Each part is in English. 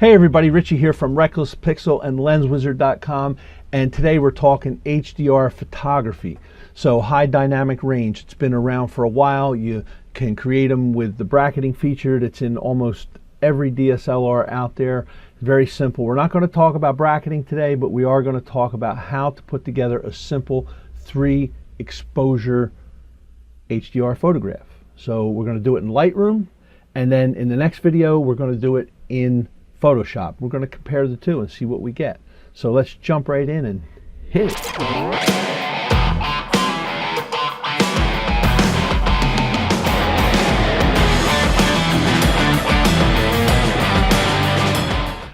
Hey everybody, Richie here from RecklessPixel and LensWizard.com, and today we're talking HDR photography. So high dynamic range, it's been around for a while. You can create them with the bracketing feature that's in almost every DSLR out there. It's very simple. We're not going to talk about bracketing today, but we are going to talk about how to put together a simple 3 exposure HDR photograph. So we're going to do it in Lightroom, and then in the next video we're going to do it in Photoshop. We're going to compare the two and see what we get. So let's jump right in and hit it.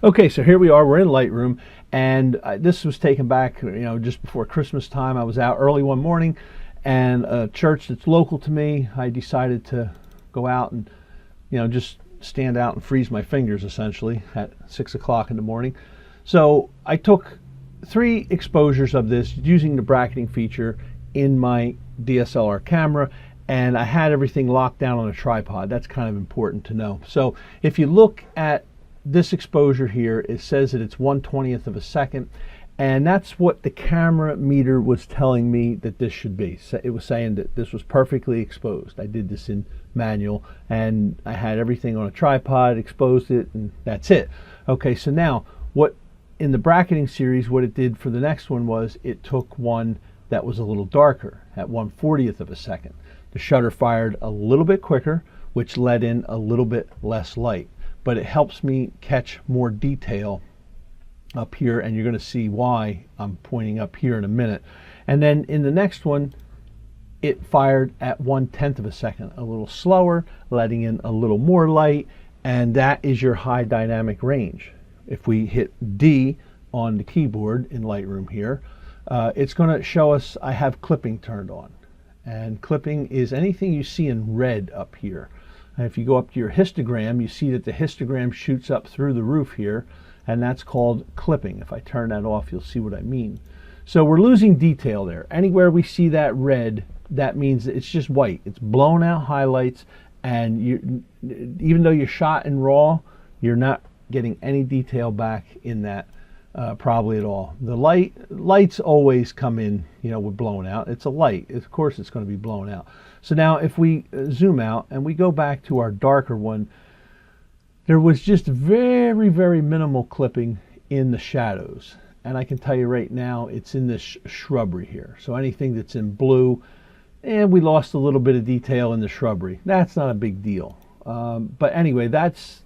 Okay, so here we are, we're in Lightroom, and this was taken back, just before Christmas time. I was out early one morning, and a church that's local to me, I decided to go out and, just stand out and freeze my fingers essentially at 6 o'clock in the morning. So I took 3 exposures of this using the bracketing feature in my DSLR camera, and I had everything locked down on a tripod. That's kind of important to know. So if you look at this exposure here, it says that it's 1/20th of a second, and that's what the camera meter was telling me that this should be. So it was saying that this was perfectly exposed. I did this in manual, and I had everything on a tripod, exposed it, and that's it. Okay, so now what in the bracketing series, what it did for the next one was it took one that was a little darker at 1/40th of a second. The shutter fired a little bit quicker, which let in a little bit less light, but it helps me catch more detail up here, and you're going to see why I'm pointing up here in a minute. And then in the next one, it fired at 1/10th of a second, a little slower, letting in a little more light, and that is your high dynamic range. If we hit D on the keyboard in Lightroom here, it's going to show us I have clipping turned on, and clipping is anything you see in red up here. And if you go up to your histogram, you see that the histogram shoots up through the roof here, and that's called clipping. If I turn that off, you'll see what I mean. So we're losing detail there. Anywhere we see that red, that means that it's just white. It's blown out highlights, and even though you shot in RAW, you're not getting any detail back in that probably at all. The lights always come in, with blown out. It's a light. Of course it's going to be blown out. So now if we zoom out and we go back to our darker one, there was just very, very minimal clipping in the shadows. And I can tell you right now, it's in this shrubbery here. So anything that's in blue, and we lost a little bit of detail in the shrubbery. That's not a big deal. But anyway, that's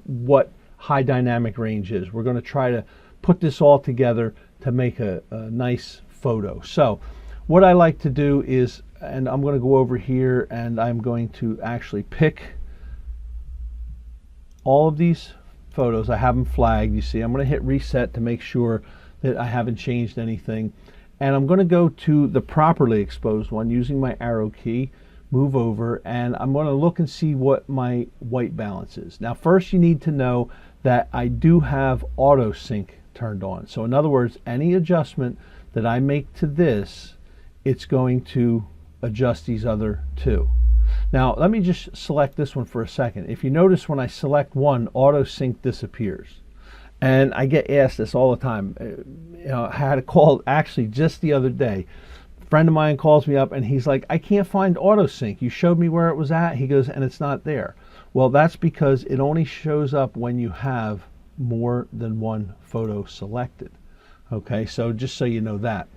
what high dynamic range is. We're going to try to put this all together to make a nice photo. So what I like to do is, and I'm going to go over here and I'm going to actually pick all of these photos. I have them flagged. You see, I'm going to hit reset to make sure that I haven't changed anything. And I'm going to go to the properly exposed one using my arrow key, move over, and I'm going to look and see what my white balance is. Now first you need to know that I do have auto sync turned on. So in other words, any adjustment that I make to this, it's going to adjust these other two. Now let me just select this one for a second. If you notice, when I select one, auto sync disappears. And I get asked this all the time. I had a call actually just the other day. A friend of mine calls me up and he's like, I can't find auto sync. You showed me where it was at. He goes, and it's not there. Well, that's because it only shows up when you have more than one photo selected. Okay, so just so you know that.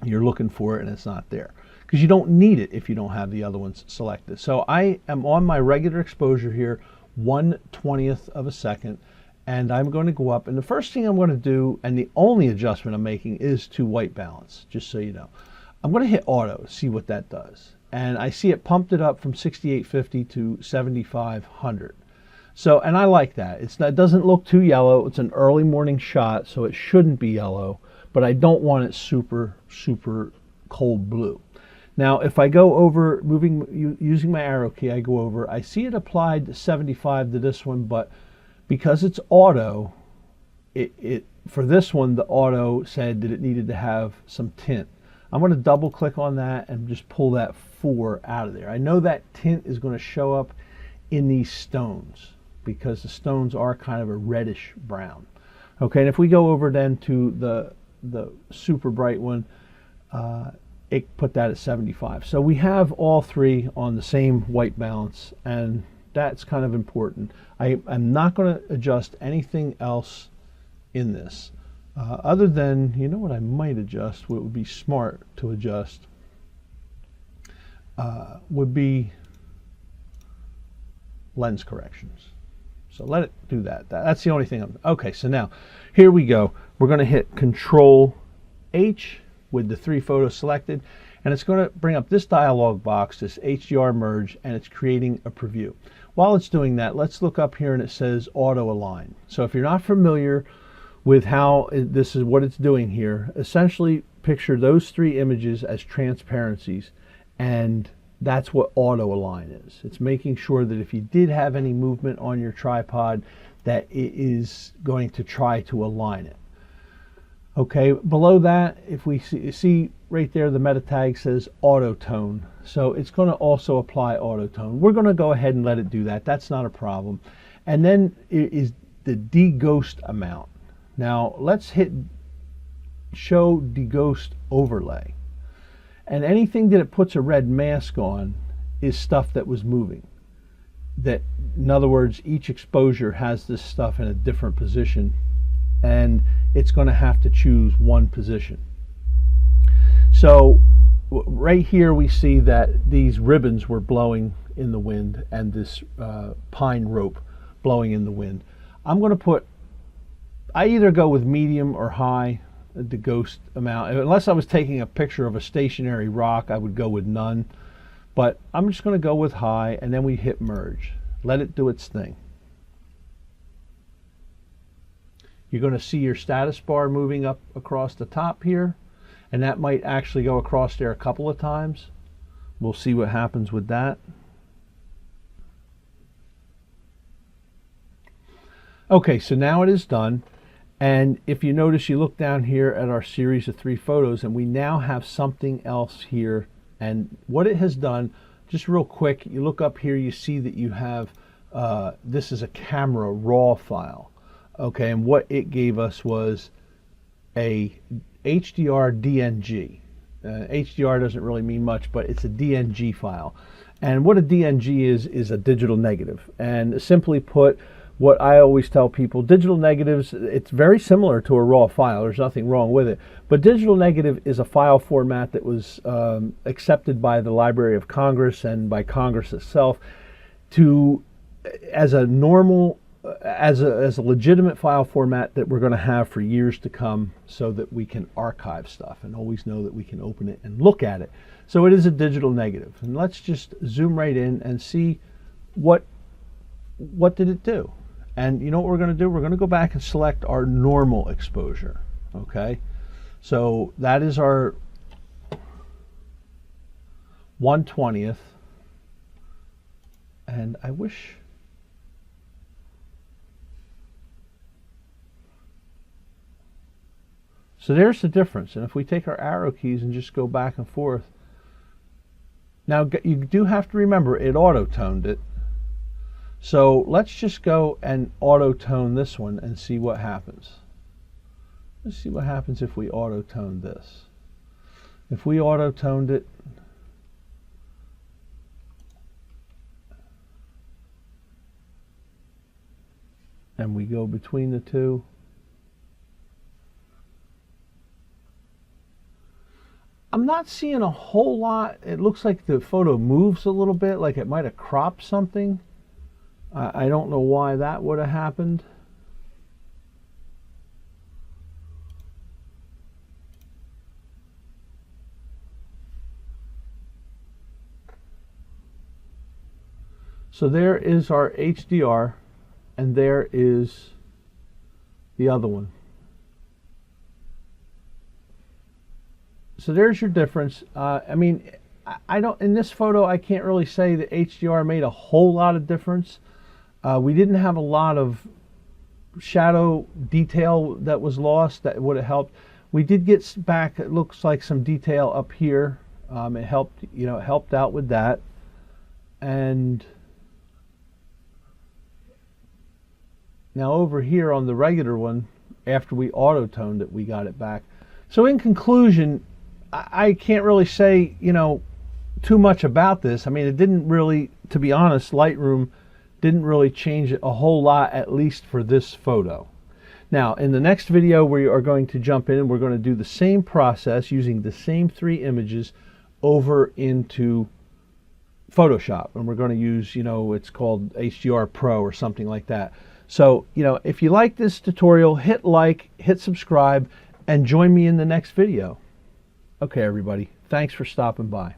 You're looking for it and it's not there, because you don't need it if you don't have the other ones selected. So I am on my regular exposure here, 1/20th of a second, and I'm going to go up, and the first thing I'm going to do, and the only adjustment I'm making, is to white balance, just so you know. I'm going to hit auto, see what that does, and I see it pumped it up from 6850 to 7500. So, and I like that. It doesn't look too yellow. It's an early morning shot, so it shouldn't be yellow, but I don't want it super, super cold blue. Now, if I go over, using my arrow key, I go over, I see it applied 75 to this one, but because it's auto, for this one, the auto said that it needed to have some tint. I'm going to double click on that and just pull that 4 out of there. I know that tint is going to show up in these stones. because the stones are kind of a reddish brown. Okay, and if we go over then to the super bright one, it put that at 75. So we have all three on the same white balance, and that's kind of important. I'm not going to adjust anything else in this, other than, you know what I might adjust, what would be smart to adjust, would be lens corrections. So let it do that. That's the only thing. Okay, so now here we go. We're going to hit Control H with the three photos selected, and it's going to bring up this dialog box, this HDR Merge, and it's creating a preview. While it's doing that, let's look up here and it says Auto Align. So if you're not familiar with how this is what it's doing here, essentially picture those three images as transparencies, and that's what Auto Align is. It's making sure that if you did have any movement on your tripod, that it is going to try to align it. Okay, below that, if we see right there, the meta tag says auto tone. So it's going to also apply auto tone. We're going to go ahead and let it do that. That's not a problem. And then is the deghost amount. Now let's hit show deghost overlay. And anything that it puts a red mask on is stuff that was moving. That, in other words, each exposure has this stuff in a different position, and it's going to have to choose one position. So right here we see that these ribbons were blowing in the wind, and this pine rope blowing in the wind. I'm going to put, I either go with medium or high, the ghost amount. Unless I was taking a picture of a stationary rock, I would go with none. But I'm just going to go with high, and then we hit merge. Let it do its thing. You're going to see your status bar moving up across the top here, and that might actually go across there a couple of times. We'll see what happens with that. Okay, so now it is done. And if you notice, you look down here at our series of three photos, and we now have something else here. And what it has done, just real quick, you look up here, you see that you have, this is a camera raw file. Okay, and what it gave us was a HDR DNG. HDR doesn't really mean much, but it's a DNG file. And what a DNG is a digital negative. And simply put, what I always tell people, digital negatives, it's very similar to a raw file. There's nothing wrong with it. But digital negative is a file format that was accepted by the Library of Congress and by Congress itself to, as a normal, as a legitimate file format that we're going to have for years to come, so that we can archive stuff and always know that we can open it and look at it. So it is a digital negative. And let's just zoom right in and see what did it do. And you know what we're going to do? We're going to go back and select our normal exposure. Okay, so that is our 1/20th. And I wish, so there's the difference. And if we take our arrow keys and just go back and forth, now you do have to remember it auto-toned it. So let's just go and auto-tone this one and see what happens. Let's see what happens if we auto-tone this. If we auto-toned it, and we go between the two, I'm not seeing a whole lot. It looks like the photo moves a little bit, like it might have cropped something. I don't know why that would have happened. So there is our HDR, and there is the other one. So there's your difference. I mean, I don't, in this photo, I can't really say that HDR made a whole lot of difference. We didn't have a lot of shadow detail that was lost that would have helped. We did get back, it looks like, some detail up here. It helped, you know, it helped out with that. And Now over here on the regular one, after we auto-toned it, we got it back. So in conclusion, I can't really say, you know, too much about this. I mean, it didn't really, to be honest, Lightroom didn't really change it a whole lot, at least for this photo. Now, in the next video, we are going to jump in and we're going to do the same process using the same 3 images over into Photoshop. And we're going to use, you know, it's called HDR-Pro or something like that. So, you know, if you like this tutorial, hit like, hit subscribe, and join me in the next video. Okay, everybody. Thanks for stopping by.